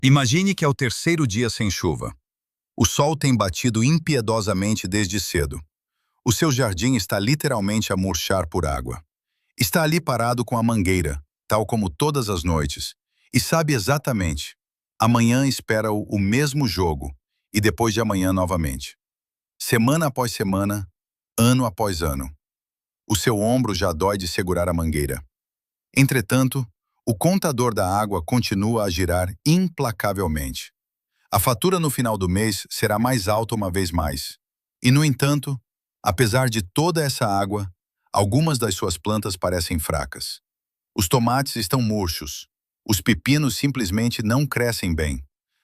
Imagine que é o terceiro dia sem chuva. O sol tem batido impiedosamente desde cedo. O seu jardim está literalmente a murchar por água. Está ali parado com a mangueira, tal como todas as noites, e sabe exatamente. Amanhã espera o mesmo jogo, e depois de amanhã novamente. Semana após semana, ano após ano. O seu ombro já dói de segurar a mangueira. Entretanto, o contador da água continua a girar implacavelmente. A fatura no final do mês será mais alta uma vez mais. E, no entanto, apesar de toda essa água, algumas das suas plantas parecem fracas. Os tomates estão murchos. Os pepinos simplesmente não crescem bem.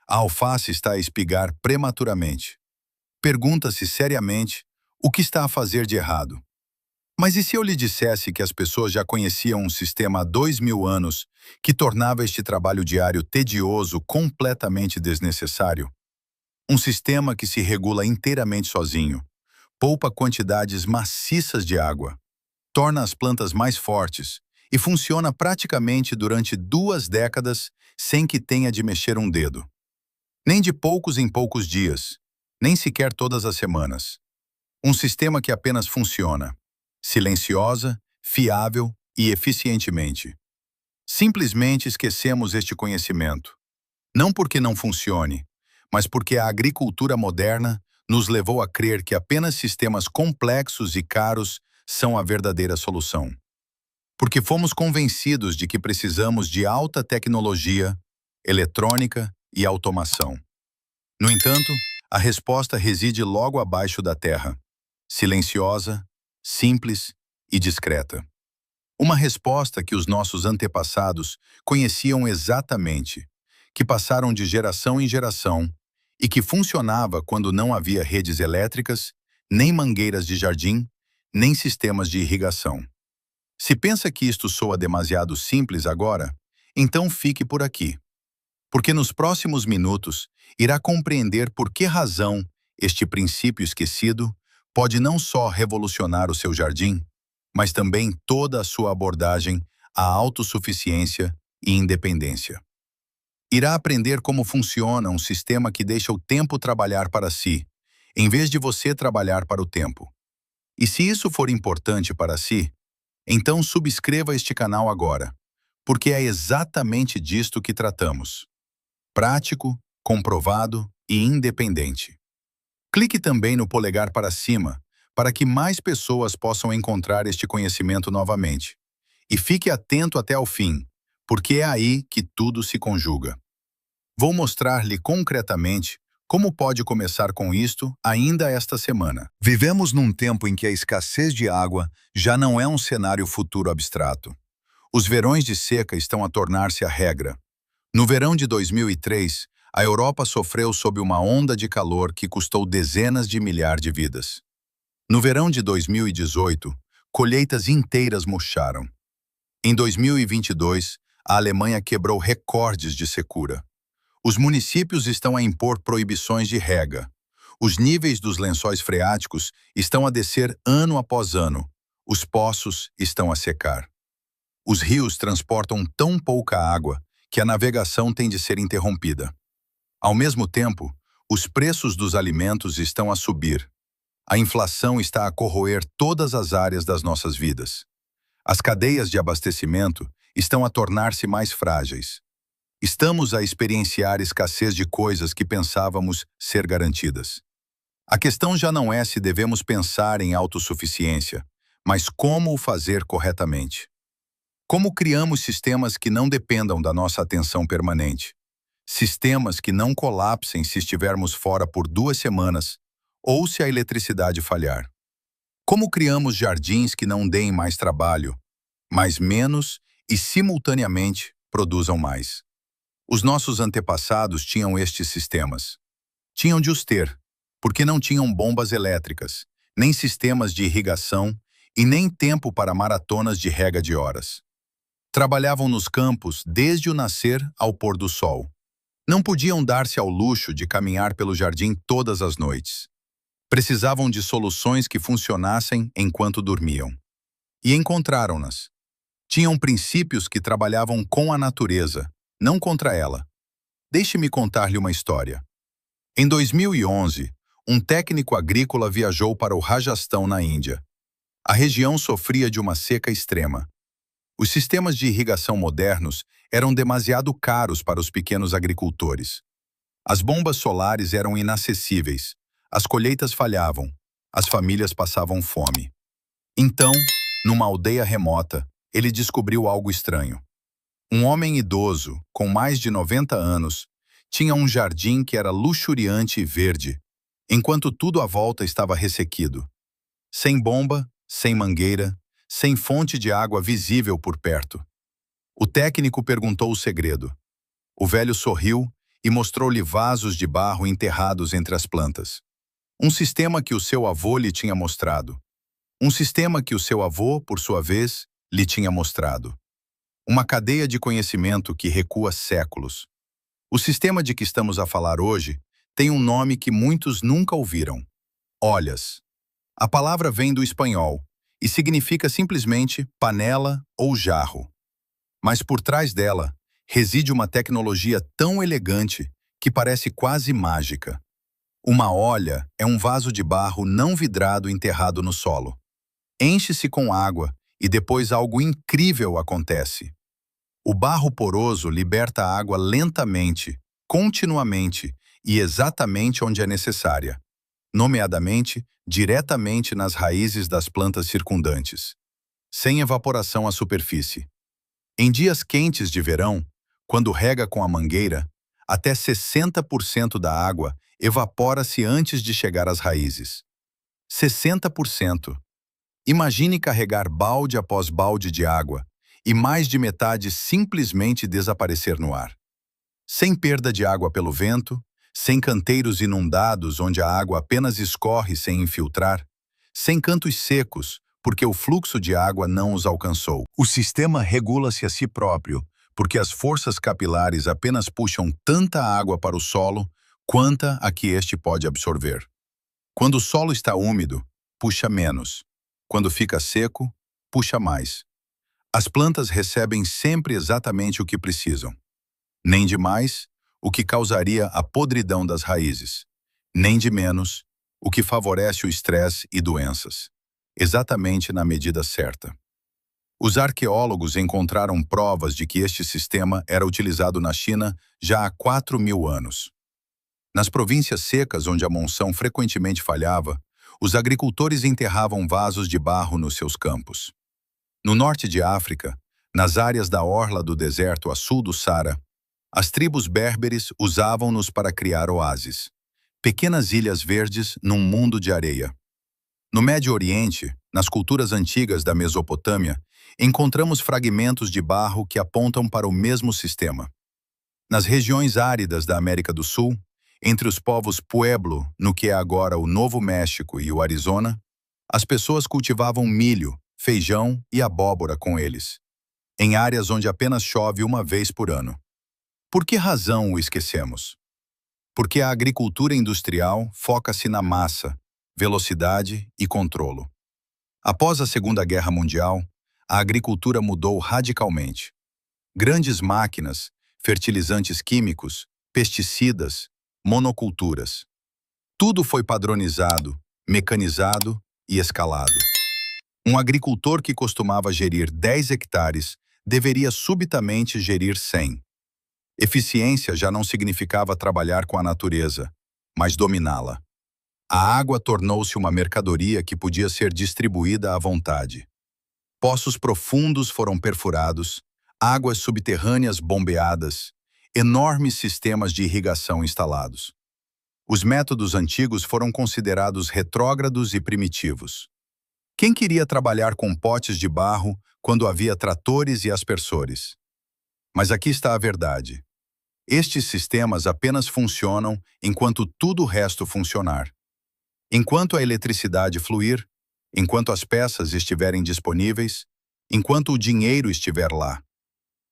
A alface está a espigar prematuramente. Pergunta-se seriamente o que está a fazer de errado. Mas e se eu lhe dissesse que as pessoas já conheciam um sistema há 2000 anos que tornava este trabalho diário tedioso completamente desnecessário? Um sistema que se regula inteiramente sozinho, poupa quantidades maciças de água, torna as plantas mais fortes e funciona praticamente durante 2 décadas sem que tenha de mexer um dedo. Nem de poucos em poucos dias, nem sequer todas as semanas. Um sistema que apenas funciona, silenciosa, fiável e eficientemente. Simplesmente esquecemos este conhecimento. Não porque não funcione, mas porque a agricultura moderna nos levou a crer que apenas sistemas complexos e caros são a verdadeira solução. Porque fomos convencidos de que precisamos de alta tecnologia, eletrônica e automação. No entanto, a resposta reside logo abaixo da terra, silenciosa, simples e discreta. Uma resposta que os nossos antepassados conheciam exatamente, que passaram de geração em geração e que funcionava quando não havia redes elétricas, nem mangueiras de jardim, nem sistemas de irrigação. Se pensa que isto soa demasiado simples agora, então fique por aqui, porque nos próximos minutos irá compreender por que razão este princípio esquecido pode não só revolucionar o seu jardim, mas também toda a sua abordagem à autossuficiência e independência. Irá aprender como funciona um sistema que deixa o tempo trabalhar para si, em vez de você trabalhar para o tempo. E se isso for importante para si, então subscreva este canal agora, porque é exatamente disto que tratamos. Prático, comprovado e independente. Clique também no polegar para cima, para que mais pessoas possam encontrar este conhecimento novamente. E fique atento até ao fim, porque é aí que tudo se conjuga. Vou mostrar-lhe concretamente como pode começar com isto ainda esta semana. Vivemos num tempo em que a escassez de água já não é um cenário futuro abstrato. Os verões de seca estão a tornar-se a regra. No verão de 2003, a Europa sofreu sob uma onda de calor que custou dezenas de milhares de vidas. No verão de 2018, colheitas inteiras murcharam. Em 2022, a Alemanha quebrou recordes de secura. Os municípios estão a impor proibições de rega. Os níveis dos lençóis freáticos estão a descer ano após ano. Os poços estão a secar. Os rios transportam tão pouca água que a navegação tem de ser interrompida. Ao mesmo tempo, os preços dos alimentos estão a subir. A inflação está a corroer todas as áreas das nossas vidas. As cadeias de abastecimento estão a tornar-se mais frágeis. Estamos a experienciar escassez de coisas que pensávamos ser garantidas. A questão já não é se devemos pensar em autossuficiência, mas como o fazer corretamente. Como criamos sistemas que não dependam da nossa atenção permanente? Sistemas que não colapsem se estivermos fora por 2 semanas ou se a eletricidade falhar. Como criamos jardins que não deem mais trabalho, mas menos e, simultaneamente, produzam mais? Os nossos antepassados tinham estes sistemas. Tinham de os ter, porque não tinham bombas elétricas, nem sistemas de irrigação e nem tempo para maratonas de rega de horas. Trabalhavam nos campos desde o nascer ao pôr do sol. Não podiam dar-se ao luxo de caminhar pelo jardim todas as noites. Precisavam de soluções que funcionassem enquanto dormiam. E encontraram-nas. Tinham princípios que trabalhavam com a natureza, não contra ela. Deixe-me contar-lhe uma história. Em 2011, um técnico agrícola viajou para o Rajastão, na Índia. A região sofria de uma seca extrema. Os sistemas de irrigação modernos eram demasiado caros para os pequenos agricultores. As bombas solares eram inacessíveis, as colheitas falhavam, as famílias passavam fome. Então, numa aldeia remota, ele descobriu algo estranho. Um homem idoso, com mais de 90 anos, tinha um jardim que era luxuriante e verde, enquanto tudo à volta estava ressequido. Sem bomba, sem mangueira, sem fonte de água visível por perto. O técnico perguntou o segredo. O velho sorriu e mostrou-lhe vasos de barro enterrados entre as plantas. Um sistema que o seu avô lhe tinha mostrado. Um sistema que o seu avô, por sua vez, lhe tinha mostrado. Uma cadeia de conhecimento que recua séculos. O sistema de que estamos a falar hoje tem um nome que muitos nunca ouviram: olhas. A palavra vem do espanhol e significa simplesmente panela ou jarro. Mas por trás dela reside uma tecnologia tão elegante que parece quase mágica. Uma olha é um vaso de barro não vidrado enterrado no solo. Enche-se com água e depois algo incrível acontece. O barro poroso liberta a água lentamente, continuamente e exatamente onde é necessária, nomeadamente diretamente nas raízes das plantas circundantes, sem evaporação à superfície. Em dias quentes de verão, quando rega com a mangueira, até 60% da água evapora-se antes de chegar às raízes. 60%. Imagine carregar balde após balde de água e mais de metade simplesmente desaparecer no ar. Sem perda de água pelo vento, sem canteiros inundados onde a água apenas escorre sem infiltrar, sem cantos secos, porque o fluxo de água não os alcançou. O sistema regula-se a si próprio, porque as forças capilares apenas puxam tanta água para o solo quanta a que este pode absorver. Quando o solo está úmido, puxa menos. Quando fica seco, puxa mais. As plantas recebem sempre exatamente o que precisam. Nem de mais, o que causaria a podridão das raízes. Nem de menos, o que favorece o estresse e doenças. Exatamente na medida certa. Os arqueólogos encontraram provas de que este sistema era utilizado na China já há 4.000 anos. Nas províncias secas onde a monção frequentemente falhava, os agricultores enterravam vasos de barro nos seus campos. No norte de África, nas áreas da orla do deserto a sul do Saara, as tribos berberes usavam-nos para criar oásis, pequenas ilhas verdes num mundo de areia. No Médio Oriente, nas culturas antigas da Mesopotâmia, encontramos fragmentos de barro que apontam para o mesmo sistema. Nas regiões áridas da América do Sul, entre os povos Pueblo, no que é agora o Novo México e o Arizona, as pessoas cultivavam milho, feijão e abóbora com eles, em áreas onde apenas chove uma vez por ano. Por que razão o esquecemos? Porque a agricultura industrial foca-se na massa, velocidade e controlo. Após a Segunda Guerra Mundial, a agricultura mudou radicalmente. Grandes máquinas, fertilizantes químicos, pesticidas, monoculturas. Tudo foi padronizado, mecanizado e escalado. Um agricultor que costumava gerir 10 hectares deveria subitamente gerir 100. Eficiência já não significava trabalhar com a natureza, mas dominá-la. A água tornou-se uma mercadoria que podia ser distribuída à vontade. Poços profundos foram perfurados, águas subterrâneas bombeadas, enormes sistemas de irrigação instalados. Os métodos antigos foram considerados retrógrados e primitivos. Quem queria trabalhar com potes de barro quando havia tratores e aspersores? Mas aqui está a verdade. Estes sistemas apenas funcionam enquanto tudo o resto funcionar. Enquanto a eletricidade fluir, enquanto as peças estiverem disponíveis, enquanto o dinheiro estiver lá.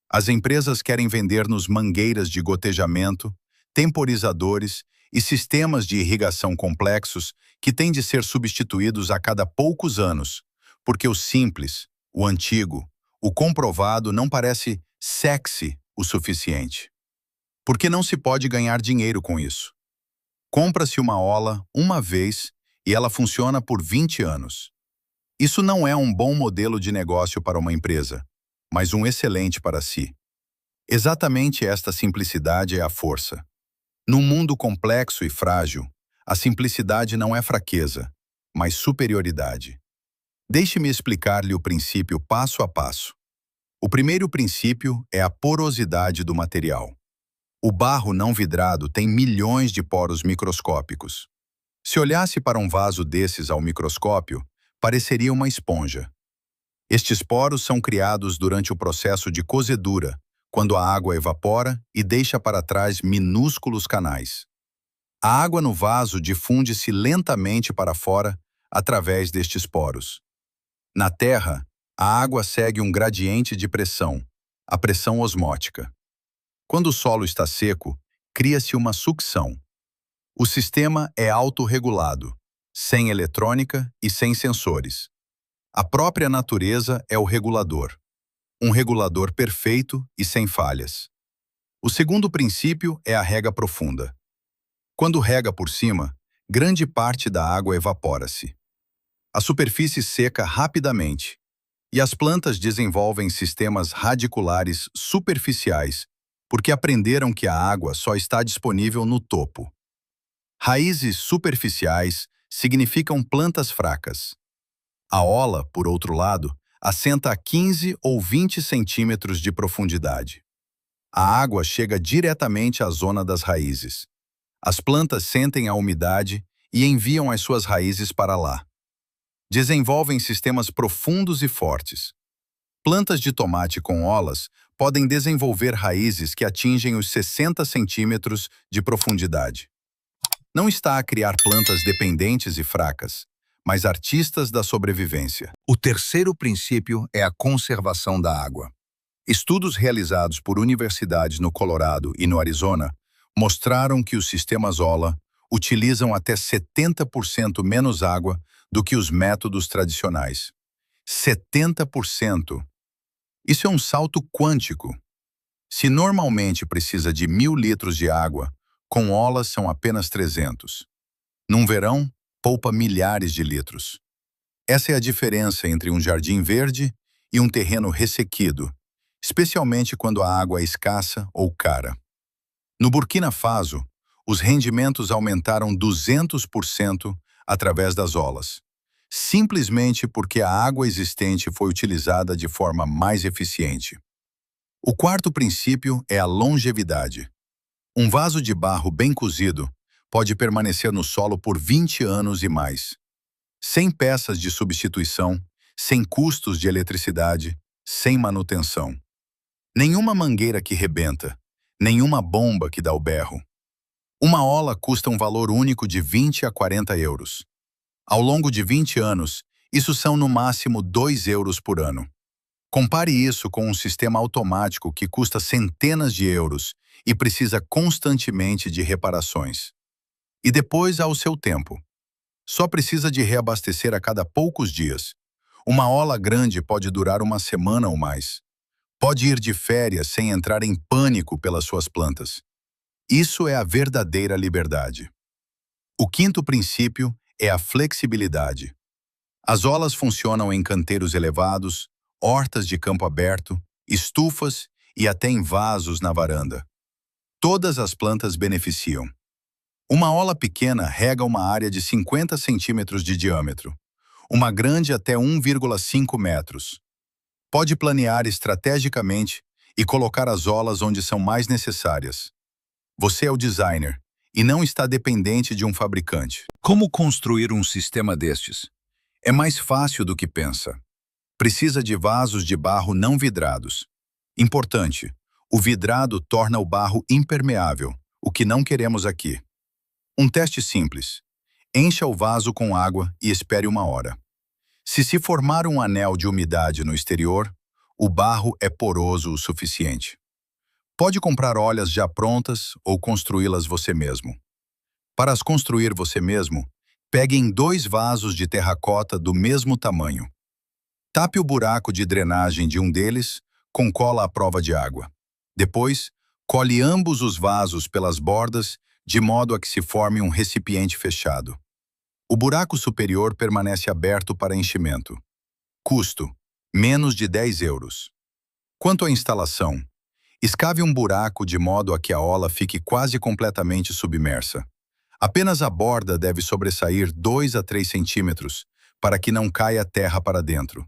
As empresas querem vender-nos mangueiras de gotejamento, temporizadores e sistemas de irrigação complexos que têm de ser substituídos a cada poucos anos, porque o simples, o antigo, o comprovado não parece sexy o suficiente. Porque não se pode ganhar dinheiro com isso. Compra-se uma ola uma vez e ela funciona por 20 anos. Isso não é um bom modelo de negócio para uma empresa, mas um excelente para si. Exatamente esta simplicidade é a força. Num mundo complexo e frágil, a simplicidade não é fraqueza, mas superioridade. Deixe-me explicar-lhe o princípio passo a passo. O primeiro princípio é a porosidade do material. O barro não vidrado tem milhões de poros microscópicos. Se olhasse para um vaso desses ao microscópio, pareceria uma esponja. Estes poros são criados durante o processo de cozedura, quando a água evapora e deixa para trás minúsculos canais. A água no vaso difunde-se lentamente para fora através destes poros. Na Terra, a água segue um gradiente de pressão, a pressão osmótica. Quando o solo está seco, cria-se uma sucção. O sistema é autorregulado, sem eletrônica e sem sensores. A própria natureza é o regulador. Um regulador perfeito e sem falhas. O segundo princípio é a rega profunda. Quando rega por cima, grande parte da água evapora-se. A superfície seca rapidamente, e as plantas desenvolvem sistemas radiculares superficiais, porque aprenderam que a água só está disponível no topo. Raízes superficiais significam plantas fracas. A ola, por outro lado, assenta a 15 ou 20 centímetros de profundidade. A água chega diretamente à zona das raízes. As plantas sentem a umidade e enviam as suas raízes para lá. Desenvolvem sistemas profundos e fortes. Plantas de tomate com olas podem desenvolver raízes que atingem os 60 centímetros de profundidade. Não está a criar plantas dependentes e fracas, mas artistas da sobrevivência. O terceiro princípio é a conservação da água. Estudos realizados por universidades no Colorado e no Arizona mostraram que os sistemas OLA utilizam até 70% menos água do que os métodos tradicionais. 70%! Isso é um salto quântico. Se normalmente precisa de 1.000 litros de água, com olas são apenas 300. Num verão, poupa milhares de litros. Essa é a diferença entre um jardim verde e um terreno ressequido, especialmente quando a água é escassa ou cara. No Burkina Faso, os rendimentos aumentaram 200% através das olas, simplesmente porque a água existente foi utilizada de forma mais eficiente. O quarto princípio é a longevidade. Um vaso de barro bem cozido pode permanecer no solo por 20 anos e mais, sem peças de substituição, sem custos de eletricidade, sem manutenção. Nenhuma mangueira que rebenta, nenhuma bomba que dá o berro. Uma ola custa um valor único de 20 a 40 euros. Ao longo de 20 anos, isso são no máximo 2 euros por ano. Compare isso com um sistema automático que custa centenas de euros e precisa constantemente de reparações. E depois há o seu tempo. Só precisa de reabastecer a cada poucos dias. Uma ola grande pode durar uma semana ou mais. Pode ir de férias sem entrar em pânico pelas suas plantas. Isso é a verdadeira liberdade. O quinto princípio é a flexibilidade. As olas funcionam em canteiros elevados, hortas de campo aberto, estufas e até em vasos na varanda. Todas as plantas beneficiam. Uma ola pequena rega uma área de 50 centímetros de diâmetro, uma grande até 1,5 metros. Pode planear estrategicamente e colocar as olas onde são mais necessárias. Você é o designer e não está dependente de um fabricante. Como construir um sistema destes? É mais fácil do que pensa. Precisa de vasos de barro não vidrados. Importante, o vidrado torna o barro impermeável, o que não queremos aqui. Um teste simples. Encha o vaso com água e espere 1 hora. Se formar um anel de umidade no exterior, o barro é poroso o suficiente. Pode comprar olhas já prontas ou construí-las você mesmo. Para as construir você mesmo, pegue em 2 vasos de terracota do mesmo tamanho. Tape o buraco de drenagem de um deles com cola à prova de água. Depois, Colhe ambos os vasos pelas bordas, de modo a que se forme um recipiente fechado. O buraco superior permanece aberto para enchimento. Custo: menos de 10 euros. Quanto à instalação, escave um buraco de modo a que a ola fique quase completamente submersa. Apenas a borda deve sobressair 2 a 3 centímetros, para que não caia terra para dentro.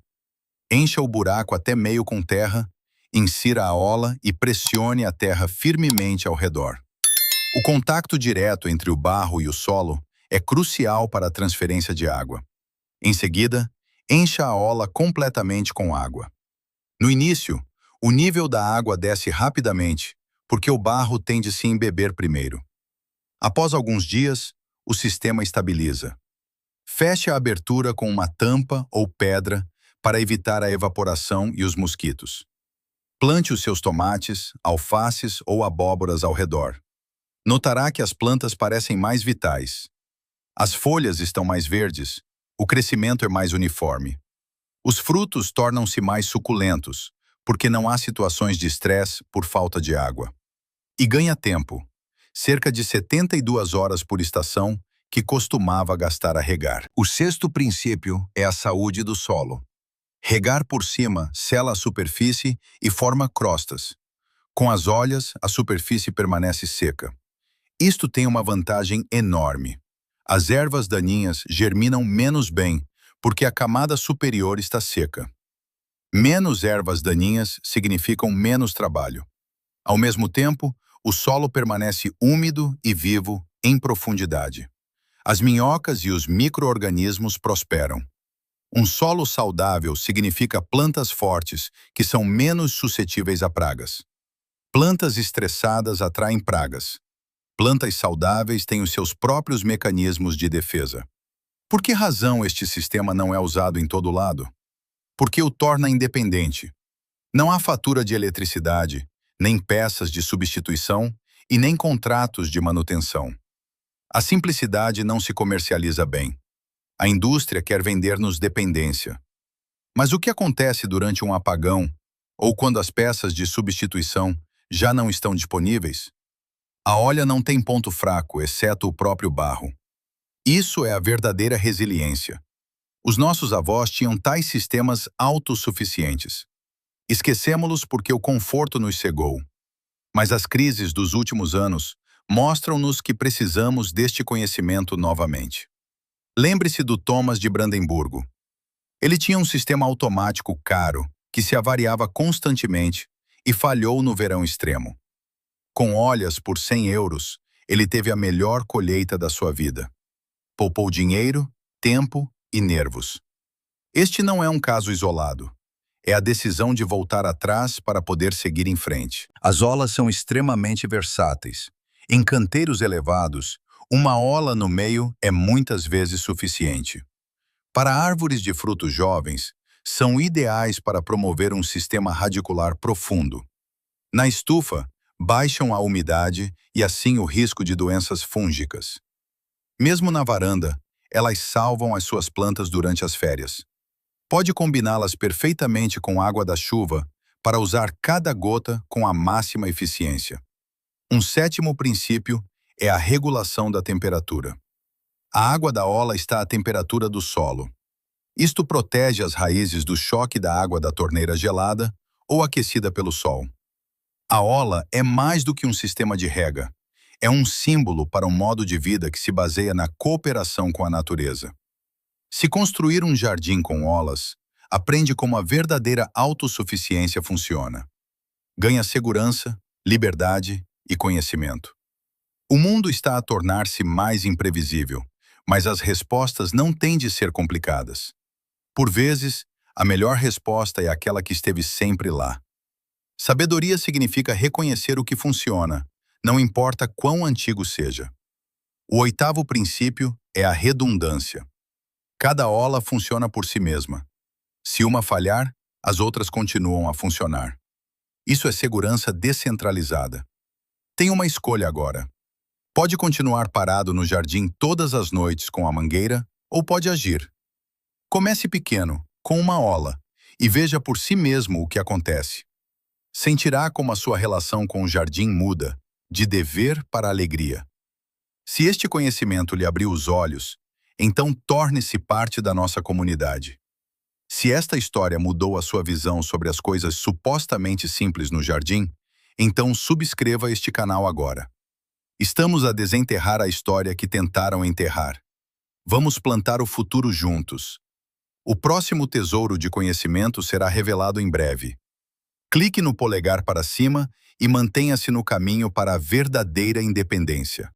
Encha o buraco até meio com terra, insira a ola e pressione a terra firmemente ao redor. O contacto direto entre o barro e o solo é crucial para a transferência de água. Em seguida, encha a ola completamente com água. No início, o nível da água desce rapidamente, porque o barro tende a se embeber primeiro. Após alguns dias, o sistema estabiliza. Feche a abertura com uma tampa ou pedra para evitar a evaporação e os mosquitos. Plante os seus tomates, alfaces ou abóboras ao redor. Notará que as plantas parecem mais vitais. As folhas estão mais verdes, o crescimento é mais uniforme. Os frutos tornam-se mais suculentos, porque não há situações de estresse por falta de água. E ganha tempo, cerca de 72 horas por estação, que costumava gastar a regar. O sexto princípio é a saúde do solo. Regar por cima sela a superfície e forma crostas. Com as olhas, a superfície permanece seca. Isto tem uma vantagem enorme. As ervas daninhas germinam menos bem, porque a camada superior está seca. Menos ervas daninhas significam menos trabalho. Ao mesmo tempo, o solo permanece úmido e vivo em profundidade. As minhocas e os micro-organismos prosperam. Um solo saudável significa plantas fortes, que são menos suscetíveis a pragas. Plantas estressadas atraem pragas. Plantas saudáveis têm os seus próprios mecanismos de defesa. Por que razão este sistema não é usado em todo lado? Porque o torna independente. Não há fatura de eletricidade, nem peças de substituição e nem contratos de manutenção. A simplicidade não se comercializa bem. A indústria quer vender-nos dependência. Mas o que acontece durante um apagão ou quando as peças de substituição já não estão disponíveis? A olha não tem ponto fraco, exceto o próprio barro. Isso é a verdadeira resiliência. Os nossos avós tinham tais sistemas autossuficientes. Esquecemos-los porque o conforto nos cegou. Mas as crises dos últimos anos mostram-nos que precisamos deste conhecimento novamente. Lembre-se do Thomas de Brandemburgo. Ele tinha um sistema automático caro, que se avariava constantemente e falhou no verão extremo. Com olhas por 100 euros, ele teve a melhor colheita da sua vida. Poupou dinheiro, tempo e nervos. Este não é um caso isolado. É a decisão de voltar atrás para poder seguir em frente. As olas são extremamente versáteis. Em canteiros elevados, uma ola no meio é muitas vezes suficiente. Para árvores de frutos jovens, são ideais para promover um sistema radicular profundo. Na estufa, baixam a umidade e assim o risco de doenças fúngicas. Mesmo na varanda, elas salvam as suas plantas durante as férias. Pode combiná-las perfeitamente com água da chuva para usar cada gota com a máxima eficiência. Um sétimo princípio é a regulação da temperatura. A água da ola está à temperatura do solo. Isto protege as raízes do choque da água da torneira gelada ou aquecida pelo sol. A ola é mais do que um sistema de rega. É um símbolo para um modo de vida que se baseia na cooperação com a natureza. Se construir um jardim com olas, aprende como a verdadeira autossuficiência funciona. Ganha segurança, liberdade e conhecimento. O mundo está a tornar-se mais imprevisível, mas as respostas não têm de ser complicadas. Por vezes, a melhor resposta é aquela que esteve sempre lá. Sabedoria significa reconhecer o que funciona, não importa quão antigo seja. O oitavo princípio é a redundância. Cada ola funciona por si mesma. Se uma falhar, as outras continuam a funcionar. Isso é segurança descentralizada. Tem uma escolha agora. Pode continuar parado no jardim todas as noites com a mangueira ou pode agir. Comece pequeno, com uma ola, e veja por si mesmo o que acontece. Sentirá como a sua relação com o jardim muda, de dever para alegria. Se este conhecimento lhe abriu os olhos, então torne-se parte da nossa comunidade. Se esta história mudou a sua visão sobre as coisas supostamente simples no jardim, então subscreva este canal agora. Estamos a desenterrar a história que tentaram enterrar. Vamos plantar o futuro juntos. O próximo tesouro de conhecimento será revelado em breve. Clique no polegar para cima e mantenha-se no caminho para a verdadeira independência.